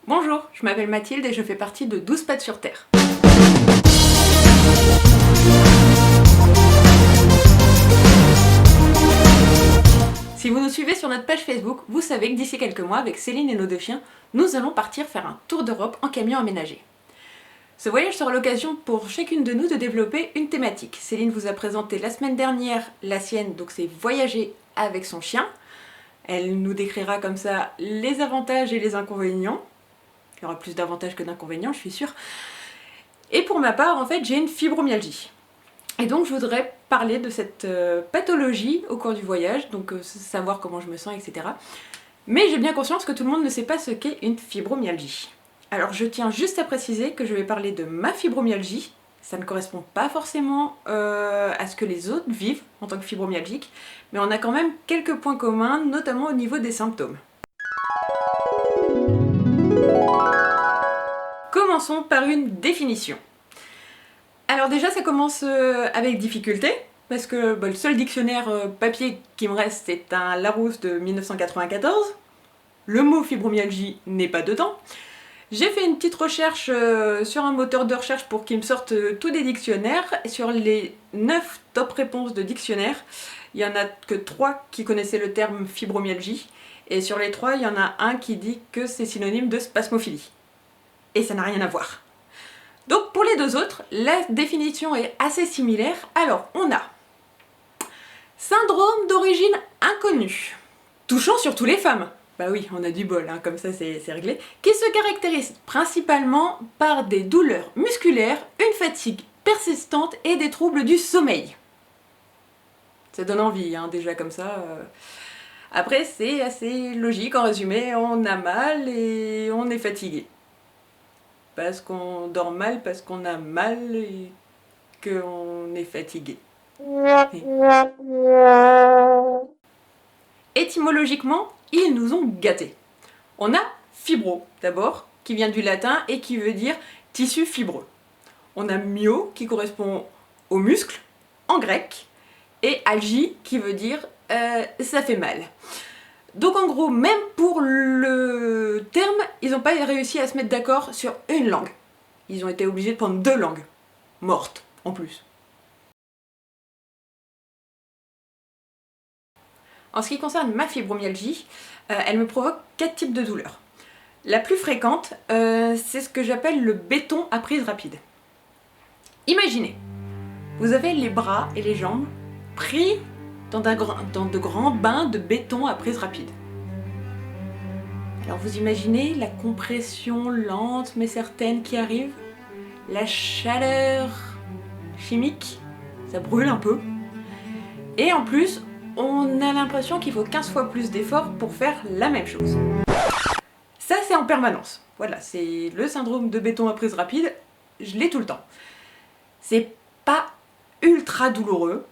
Bonjour, je m'appelle Mathilde et je fais partie de 12 pattes sur Terre. Si vous nous suivez sur notre page Facebook, vous savez que d'ici quelques mois, avec Céline et nos deux chiens, nous allons partir faire un tour d'Europe en camion aménagé. Ce voyage sera l'occasion pour chacune de nous de développer une thématique. Céline vous a présenté la semaine dernière la sienne, donc c'est voyager avec son chien. Elle nous décrira comme ça les avantages et les inconvénients. Il y aura plus d'avantages que d'inconvénients, je suis sûre. Et pour ma part, en fait, j'ai une fibromyalgie. Et donc je voudrais parler de cette pathologie au cours du voyage, donc savoir comment je me sens, etc. Mais j'ai bien conscience que tout le monde ne sait pas ce qu'est une fibromyalgie. Alors je tiens juste à préciser que je vais parler de ma fibromyalgie. Ça ne correspond pas forcément à ce que les autres vivent en tant que fibromyalgiques, mais on a quand même quelques points communs, notamment au niveau des symptômes. Commençons par une définition. Alors déjà ça commence avec difficulté, parce que le seul dictionnaire papier qui me reste c'est un Larousse de 1994. Le mot fibromyalgie n'est pas dedans. J'ai fait une petite recherche sur un moteur de recherche pour qu'il me sorte tous des dictionnaires. Et sur les 9 top réponses de dictionnaires, il n'y en a que 3 qui connaissaient le terme fibromyalgie. Et sur les 3, il y en a un qui dit que c'est synonyme de spasmophilie. Et ça n'a rien à voir. Donc pour les deux autres, la définition est assez similaire. Alors on a syndrome d'origine inconnue, touchant surtout les femmes. Bah oui, on a du bol, hein, comme ça c'est réglé. Qui se caractérise principalement par des douleurs musculaires, une fatigue persistante et des troubles du sommeil. Ça donne envie, hein, déjà comme ça. Après c'est assez logique, en résumé, on a mal et on est fatigué. Parce qu'on dort mal, parce qu'on a mal et qu'on est fatigué. Étymologiquement, ils nous ont gâtés. On a fibro, d'abord, qui vient du latin et qui veut dire tissu fibreux. On a myo, qui correspond au muscle, en grec, et algie, qui veut dire ça fait mal. Donc en gros, même pour le terme, ils n'ont pas réussi à se mettre d'accord sur une langue. Ils ont été obligés de prendre 2 langues, mortes en plus. En ce qui concerne ma fibromyalgie, elle me provoque 4 types de douleurs. La plus fréquente, c'est ce que j'appelle le béton à prise rapide. Imaginez, vous avez les bras et les jambes pris dans de grands bains de béton à prise rapide. Alors vous imaginez la compression lente mais certaine qui arrive, la chaleur chimique, ça brûle un peu, et en plus on a l'impression qu'il faut 15 fois plus d'efforts pour faire la même chose. Ça c'est en permanence, voilà, c'est le syndrome de béton à prise rapide, je l'ai tout le temps. C'est pas ultra douloureux,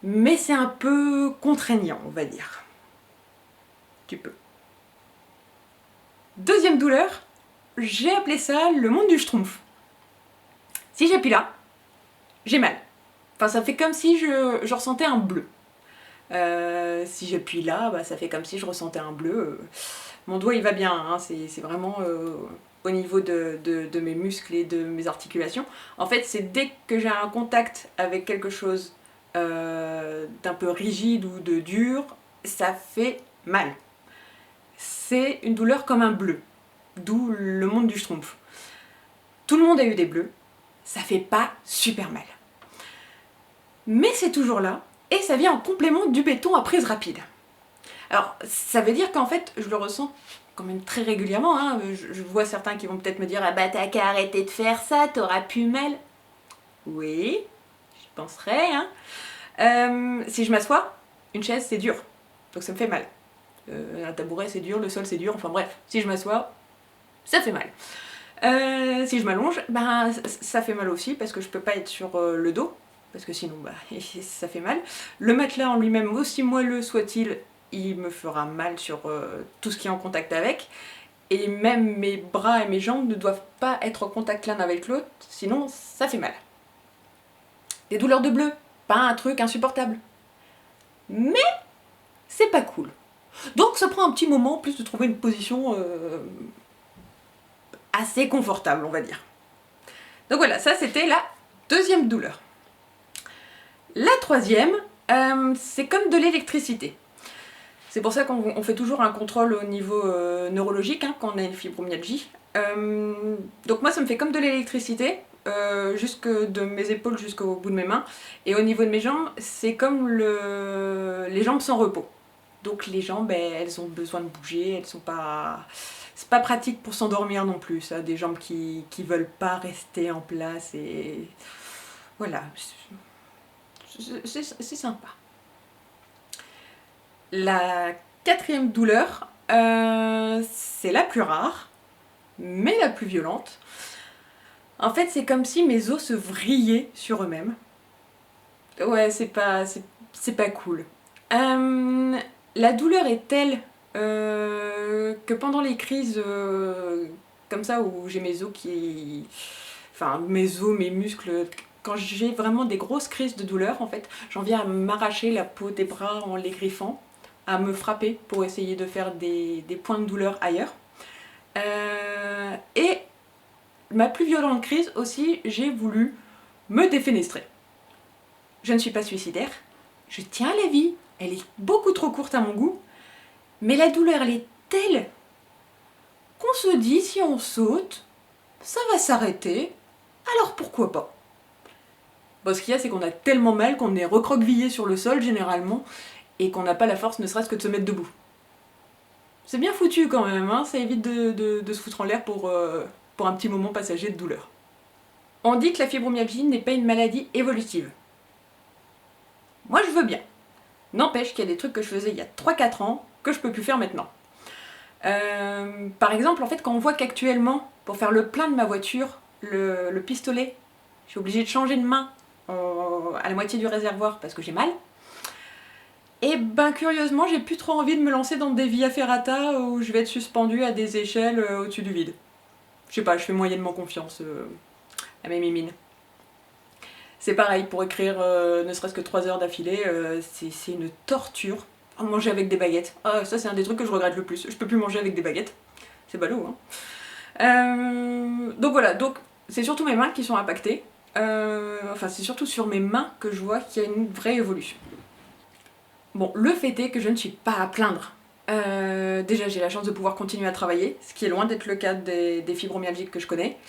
mais c'est un peu contraignant, on va dire. Tu peux. Deuxième douleur, j'ai appelé ça le monde du schtroumpf. Si j'appuie là, j'ai mal. Enfin, ça fait comme si je ressentais un bleu. Si j'appuie là, ça fait comme si je ressentais un bleu. Mon doigt il va bien, hein, c'est vraiment au niveau de mes muscles et de mes articulations. En fait, c'est dès que j'ai un contact avec quelque chose d'un peu rigide ou de dur, ça fait mal. C'est une douleur comme un bleu, d'où le monde du schtroumpf. Tout le monde a eu des bleus, ça fait pas super mal. Mais c'est toujours là, et ça vient en complément du béton à prise rapide. Alors, ça veut dire qu'en fait, je le ressens quand même très régulièrement, hein. Je vois certains qui vont peut-être me dire « Ah bah t'as qu'à arrêter de faire ça, t'auras plus mal. » Oui, j'y penserais, hein. Si je m'assois, une chaise c'est dur, donc ça me fait mal. Un tabouret c'est dur, le sol c'est dur, enfin bref, si je m'assois, ça fait mal. Si je m'allonge, ça fait mal aussi parce que je peux pas être sur le dos, parce que sinon ça fait mal. Le matelas en lui-même, aussi moelleux soit-il, il me fera mal sur tout ce qui est en contact avec. Et même mes bras et mes jambes ne doivent pas être en contact l'un avec l'autre, sinon ça fait mal. Des douleurs de bleu, pas un truc insupportable. Mais c'est pas cool. Donc ça prend un petit moment en plus de trouver une position assez confortable, on va dire. Donc voilà, ça c'était la deuxième douleur. La troisième, c'est comme de l'électricité. C'est pour ça qu'on fait toujours un contrôle au niveau neurologique quand on a une fibromyalgie. Donc moi ça me fait comme de l'électricité, jusque de mes épaules jusqu'au bout de mes mains. Et au niveau de mes jambes, c'est comme les jambes sans repos. Donc les jambes, elles ont besoin de bouger, elles sont pas... C'est pas pratique pour s'endormir non plus, ça, des jambes qui veulent pas rester en place et... Voilà, c'est sympa. La quatrième douleur, c'est la plus rare, mais la plus violente. En fait, c'est comme si mes os se vrillaient sur eux-mêmes. Ouais, c'est pas cool. La douleur est telle que pendant les crises comme ça, où j'ai mes os qui... Enfin, mes os, mes muscles... Quand j'ai vraiment des grosses crises de douleur, en fait, j'en viens à m'arracher la peau des bras en les griffant, à me frapper pour essayer de faire des points de douleur ailleurs. Et ma plus violente crise aussi, j'ai voulu me défenestrer. Je ne suis pas suicidaire, je tiens à la vie, elle est beaucoup trop courte à mon goût, mais la douleur elle est telle qu'on se dit si on saute, ça va s'arrêter, alors pourquoi pas? Bon, ce qu'il y a, c'est qu'on a tellement mal qu'on est recroquevillé sur le sol généralement et qu'on n'a pas la force ne serait-ce que de se mettre debout. C'est bien foutu quand même, hein, ça évite de se foutre en l'air pour un petit moment passager de douleur. On dit que la fibromyalgie n'est pas une maladie évolutive. Moi je veux bien. N'empêche qu'il y a des trucs que je faisais il y a 3-4 ans que je peux plus faire maintenant. Par exemple, en fait, quand on voit qu'actuellement, pour faire le plein de ma voiture, le pistolet, je suis obligée de changer de main à la moitié du réservoir parce que j'ai mal. Et ben curieusement, j'ai plus trop envie de me lancer dans des via ferrata où je vais être suspendue à des échelles au-dessus du vide. Je sais pas, je fais moyennement confiance à mes mimines. C'est pareil, pour écrire ne serait-ce que 3 heures d'affilée, c'est une torture. Manger avec des baguettes, ça c'est un des trucs que je regrette le plus. Je peux plus manger avec des baguettes, c'est ballot, hein. Donc voilà, donc c'est surtout mes mains qui sont impactées. Enfin, c'est surtout sur mes mains que je vois qu'il y a une vraie évolution. Bon, le fait est que je ne suis pas à plaindre. Déjà, j'ai la chance de pouvoir continuer à travailler, ce qui est loin d'être le cas des fibromyalgiques que je connais.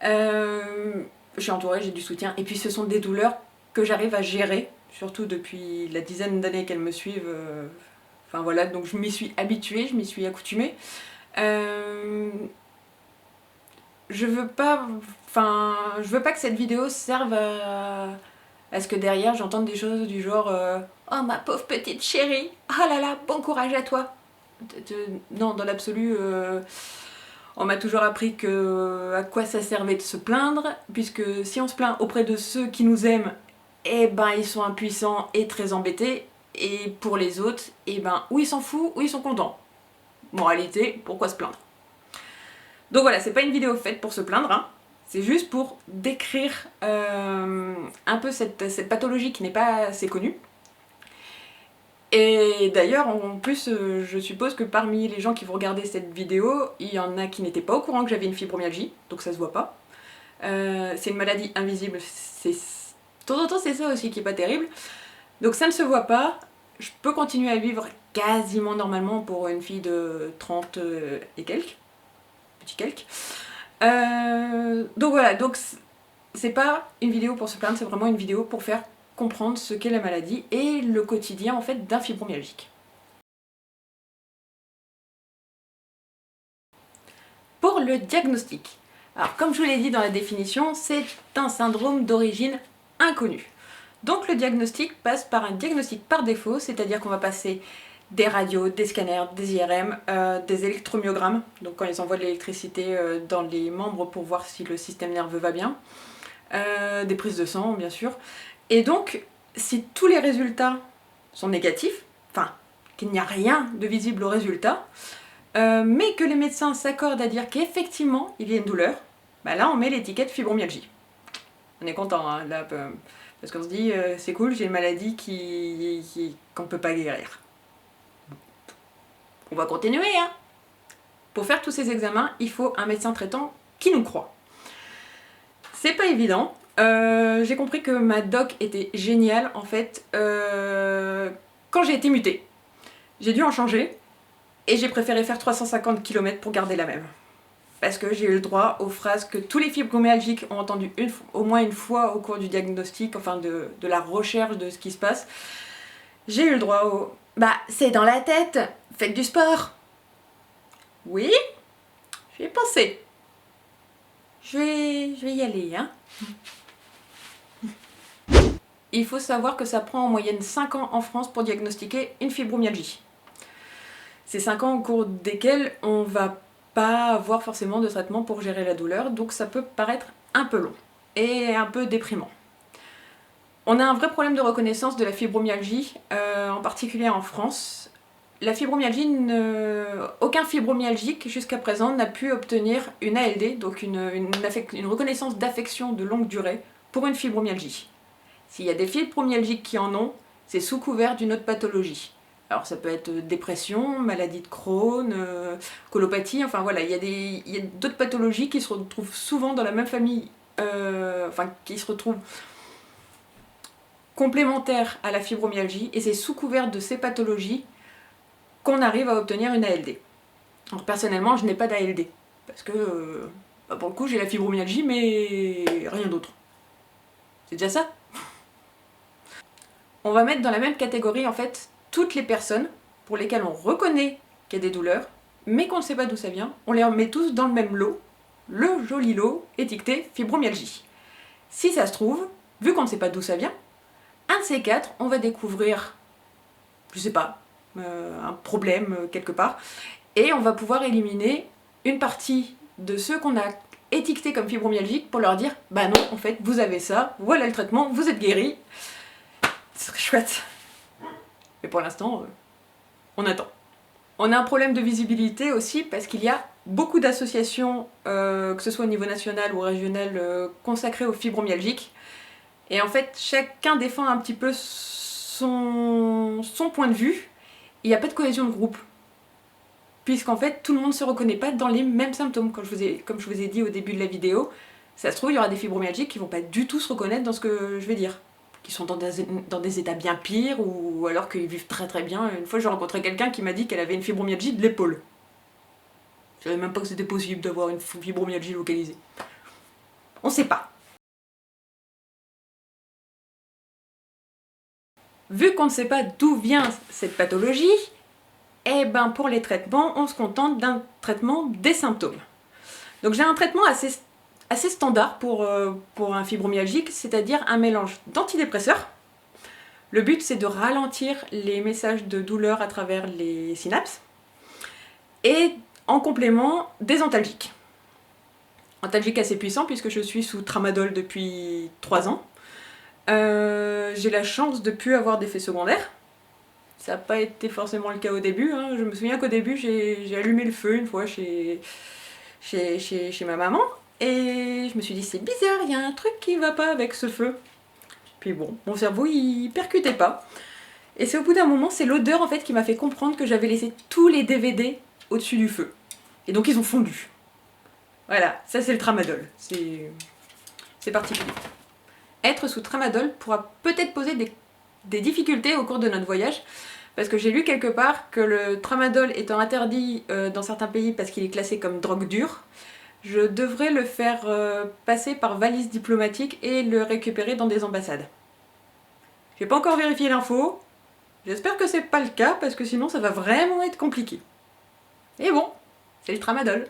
Je suis entourée, j'ai du soutien, et puis ce sont des douleurs que j'arrive à gérer, surtout depuis la dizaine d'années qu'elles me suivent. Enfin voilà, donc je m'y suis habituée, je m'y suis accoutumée. Je veux pas que cette vidéo serve à ce que derrière j'entende des choses du genre oh ma pauvre petite chérie, oh là là, bon courage à toi. Non, dans l'absolu, on m'a toujours appris à quoi ça servait de se plaindre, puisque si on se plaint auprès de ceux qui nous aiment, eh ben ils sont impuissants et très embêtés, et pour les autres, eh ben ou ils s'en foutent ou ils sont contents. Moralité, pourquoi se plaindre? Donc voilà, c'est pas une vidéo faite pour se plaindre, hein. C'est juste pour décrire un peu cette pathologie qui n'est pas assez connue. Et d'ailleurs, en plus, je suppose que parmi les gens qui vont regarder cette vidéo, il y en a qui n'étaient pas au courant que j'avais une fibromyalgie, donc ça se voit pas. C'est une maladie invisible, de temps en temps c'est ça aussi qui est pas terrible. Donc ça ne se voit pas, je peux continuer à vivre quasiment normalement pour une fille de 30 et quelques. Petit quelques. Donc voilà, donc c'est pas une vidéo pour se plaindre, c'est vraiment une vidéo pour faire comprendre ce qu'est la maladie et le quotidien en fait d'un fibromyalgique. Pour le diagnostic, alors comme je vous l'ai dit dans la définition, c'est un syndrome d'origine inconnue. Donc le diagnostic passe par un diagnostic par défaut, c'est-à-dire qu'on va passer des radios, des scanners, des IRM, des électromyogrammes, donc quand ils envoient de l'électricité dans les membres pour voir si le système nerveux va bien, des prises de sang bien sûr, et donc si tous les résultats sont négatifs, enfin qu'il n'y a rien de visible au résultat, mais que les médecins s'accordent à dire qu'effectivement il y a une douleur, bah là on met l'étiquette fibromyalgie. On est content hein, là, parce qu'on se dit c'est cool, j'ai une maladie qu'on ne peut pas guérir. On va continuer hein. Pour faire tous ces examens, il faut un médecin traitant qui nous croit. C'est pas évident. J'ai compris que ma doc était géniale en fait quand j'ai été mutée. J'ai dû en changer et j'ai préféré faire 350 km pour garder la même. Parce que j'ai eu le droit aux phrases que tous les fibromyalgiques ont entendues au moins une fois au cours du diagnostic, enfin de la recherche de ce qui se passe. J'ai eu le droit au « Bah, c'est dans la tête, faites du sport !» Oui, j'y ai pensé. Je vais y aller, hein. Il faut savoir que ça prend en moyenne 5 ans en France pour diagnostiquer une fibromyalgie. C'est 5 ans au cours desquels on va pas avoir forcément de traitement pour gérer la douleur, donc ça peut paraître un peu long et un peu déprimant. On a un vrai problème de reconnaissance de la fibromyalgie, en particulier en France. La fibromyalgie, aucun fibromyalgique jusqu'à présent n'a pu obtenir une ALD, donc une reconnaissance d'affection de longue durée pour une fibromyalgie. S'il y a des fibromyalgiques qui en ont, c'est sous couvert d'une autre pathologie. Alors ça peut être dépression, maladie de Crohn, colopathie, enfin voilà, il y a d'autres pathologies qui se retrouvent souvent dans la même famille, qui se retrouvent complémentaires à la fibromyalgie, et c'est sous couvert de ces pathologies qu'on arrive à obtenir une ALD. Alors personnellement, je n'ai pas d'ALD, parce que pour le coup j'ai la fibromyalgie, mais rien d'autre. C'est déjà ça. On va mettre dans la même catégorie en fait toutes les personnes pour lesquelles on reconnaît qu'il y a des douleurs, mais qu'on ne sait pas d'où ça vient, on les met tous dans le même lot, le joli lot étiqueté fibromyalgie. Si ça se trouve, vu qu'on ne sait pas d'où ça vient, un de ces quatre, on va découvrir, je sais pas, un problème quelque part, et on va pouvoir éliminer une partie de ceux qu'on a étiquetés comme fibromyalgiques pour leur dire bah non, en fait, vous avez ça, voilà le traitement, vous êtes guéri. Ce serait chouette. Mais pour l'instant, on attend. On a un problème de visibilité aussi parce qu'il y a beaucoup d'associations, que ce soit au niveau national ou régional, consacrées aux fibromyalgiques. Et en fait, chacun défend un petit peu son point de vue. Il n'y a pas de cohésion de groupe. Puisqu'en fait, tout le monde ne se reconnaît pas dans les mêmes symptômes. Comme je vous ai dit au début de la vidéo, ça se trouve, il y aura des fibromyalgiques qui ne vont pas du tout se reconnaître dans ce que je vais dire. Qui sont dans des états bien pires, ou alors qu'ils vivent très très bien. Une fois, j'ai rencontré quelqu'un qui m'a dit qu'elle avait une fibromyalgie de l'épaule. Je savais même pas que c'était possible d'avoir une fibromyalgie localisée. On sait pas. Vu qu'on ne sait pas d'où vient cette pathologie, eh ben pour les traitements, on se contente d'un traitement des symptômes. Donc j'ai un traitement assez standard pour un fibromyalgique, c'est-à-dire un mélange d'antidépresseurs. Le but c'est de ralentir les messages de douleur à travers les synapses, et en complément des antalgiques. Antalgiques assez puissants puisque je suis sous tramadol depuis 3 ans. J'ai la chance de ne plus avoir d'effets secondaires. Ça n'a pas été forcément le cas au début, hein. Je me souviens qu'au début j'ai allumé le feu une fois chez ma maman, et je me suis dit c'est bizarre, il y a un truc qui va pas avec ce feu. Puis bon, mon cerveau il percutait pas. Et c'est au bout d'un moment, c'est l'odeur en fait qui m'a fait comprendre que j'avais laissé tous les DVD au-dessus du feu. Et donc ils ont fondu. Voilà, ça c'est le tramadol. C'est particulier. Être sous tramadol pourra peut-être poser des difficultés au cours de notre voyage, parce que j'ai lu quelque part que le tramadol étant interdit dans certains pays parce qu'il est classé comme drogue dure, je devrais le faire passer par valise diplomatique et le récupérer dans des ambassades. J'ai pas encore vérifié l'info, j'espère que c'est pas le cas parce que sinon ça va vraiment être compliqué. Et bon, c'est le tramadol.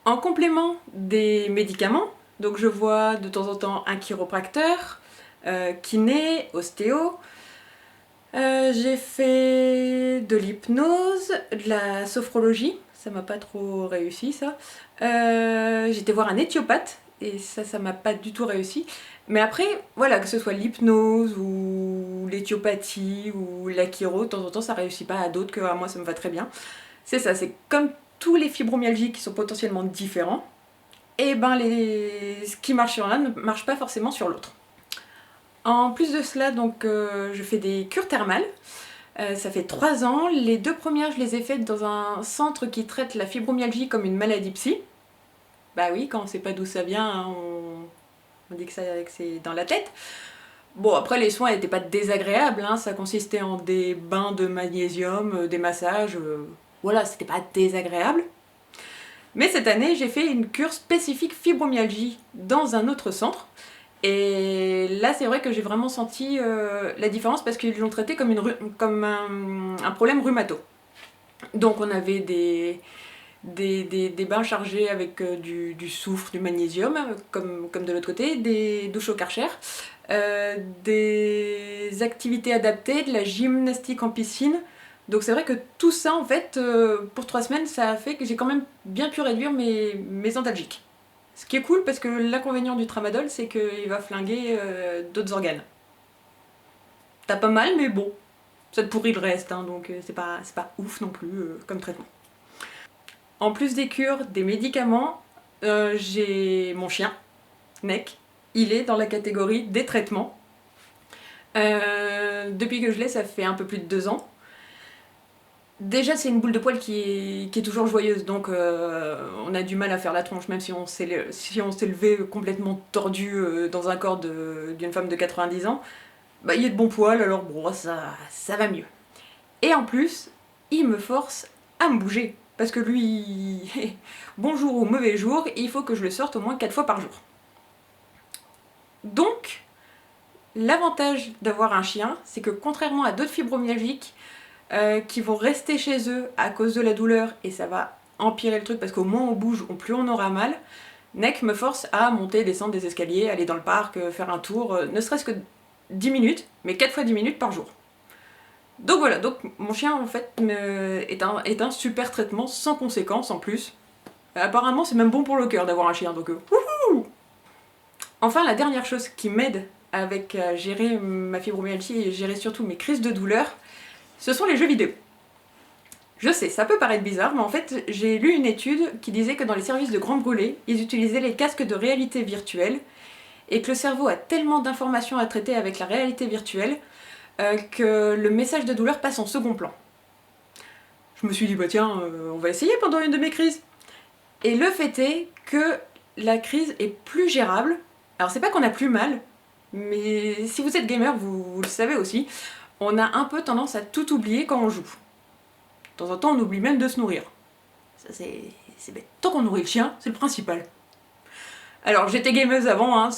En complément des médicaments, donc je vois de temps en temps un chiropracteur, kiné, ostéo. J'ai fait de l'hypnose, de la sophrologie, ça m'a pas trop réussi ça. J'étais voir un éthiopathe et ça m'a pas du tout réussi. Mais après, voilà, que ce soit l'hypnose ou l'éthiopathie ou la chiro, de temps en temps ça réussit pas à d'autres, que à moi ça me va très bien. C'est ça, c'est comme tous les fibromyalgiques qui sont potentiellement différents, et ben ce qui marche sur l'un ne marche pas forcément sur l'autre. En plus de cela, donc, je fais des cures thermales. Ça fait 3 ans. Les 2 premières, je les ai faites dans un centre qui traite la fibromyalgie comme une maladie psy. Bah oui, quand on sait pas d'où ça vient, hein, on dit que c'est dans la tête. Bon, après, les soins n'étaient pas désagréables, hein, ça consistait en des bains de magnésium, des massages, voilà, c'était pas désagréable. Mais cette année, j'ai fait une cure spécifique fibromyalgie dans un autre centre. Et là, c'est vrai que j'ai vraiment senti la différence parce qu'ils l'ont traité comme un problème rhumato. Donc on avait des bains chargés avec du soufre, du magnésium, comme de l'autre côté, des douches au Karcher, des activités adaptées, de la gymnastique en piscine. Donc c'est vrai que tout ça, en fait, pour 3 semaines, ça a fait que j'ai quand même bien pu réduire mes antalgiques. Ce qui est cool parce que l'inconvénient du tramadol, c'est qu'il va flinguer d'autres organes. T'as pas mal, mais bon, ça te pourrit le reste, hein, donc c'est pas ouf non plus comme traitement. En plus des cures, des médicaments, j'ai mon chien, Neck. Il est dans la catégorie des traitements. Depuis que je l'ai, ça fait un peu plus de 2 ans. Déjà, c'est une boule de poil qui est toujours joyeuse, donc on a du mal à faire la tronche, même si on s'est levé complètement tordu dans un corps d'une femme de 90 ans. Bah, il y a de bons poils, alors bon, ça va mieux. Et en plus, il me force à me bouger. Parce que lui, bon jour ou mauvais jour, il faut que je le sorte au moins 4 fois par jour. Donc, l'avantage d'avoir un chien, c'est que contrairement à d'autres fibromyalgiques qui vont rester chez eux à cause de la douleur, et ça va empirer le truc parce qu'au moins on bouge, plus on aura mal, Neck me force à monter, descendre des escaliers, aller dans le parc, faire un tour, ne serait-ce que 10 minutes, mais 4 fois 10 minutes par jour. Donc voilà, donc mon chien en fait est un super traitement sans conséquences en plus. Apparemment c'est même bon pour le cœur d'avoir un chien, donc wouhou. Enfin, la dernière chose qui m'aide avec gérer ma fibromyalgie et gérer surtout mes crises de douleur, ce sont les jeux vidéo. Je sais, ça peut paraître bizarre, mais en fait j'ai lu une étude qui disait que dans les services de grands brûlés, ils utilisaient les casques de réalité virtuelle et que le cerveau a tellement d'informations à traiter avec la réalité virtuelle que le message de douleur passe en second plan. Je me suis dit, bah tiens, on va essayer pendant une de mes crises. Et le fait est que la crise est plus gérable. Alors c'est pas qu'on a plus mal, mais si vous êtes gamer, vous le savez aussi, on a un peu tendance à tout oublier quand on joue. De temps en temps, on oublie même de se nourrir. Ça c'est bête. Tant qu'on nourrit le chien, c'est le principal. Alors j'étais gameuse avant, hein,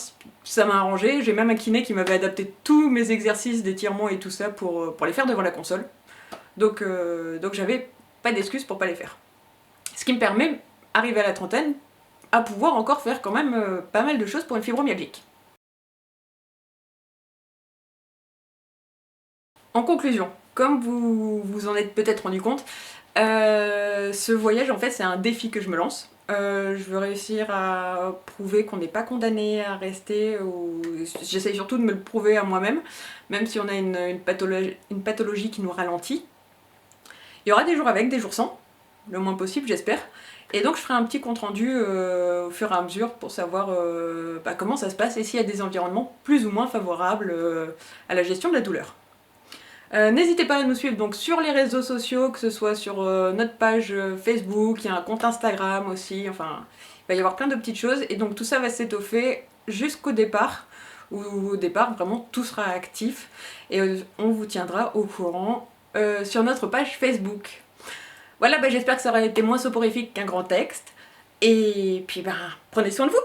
ça m'a arrangé, j'ai même un kiné qui m'avait adapté tous mes exercices d'étirement et tout ça pour les faire devant la console. Donc j'avais pas d'excuses pour pas les faire. Ce qui me permet, arrivé à la trentaine, à pouvoir encore faire quand même pas mal de choses pour une fibromyalgique. En conclusion, comme vous vous en êtes peut-être rendu compte, ce voyage en fait c'est un défi que je me lance. Je veux réussir à prouver qu'on n'est pas condamné à rester, j'essaye surtout de me le prouver à moi-même, même si on a une pathologie qui nous ralentit. Il y aura des jours avec, des jours sans, le moins possible j'espère, et donc je ferai un petit compte rendu au fur et à mesure pour savoir comment ça se passe et s'il y a des environnements plus ou moins favorables à la gestion de la douleur. N'hésitez pas à nous suivre donc sur les réseaux sociaux, que ce soit sur notre page Facebook, il y a un compte Instagram aussi, enfin il va y avoir plein de petites choses et donc tout ça va s'étoffer jusqu'au départ, où au départ vraiment tout sera actif et on vous tiendra au courant sur notre page Facebook. Voilà, j'espère que ça aura été moins soporifique qu'un grand texte et puis prenez soin de vous.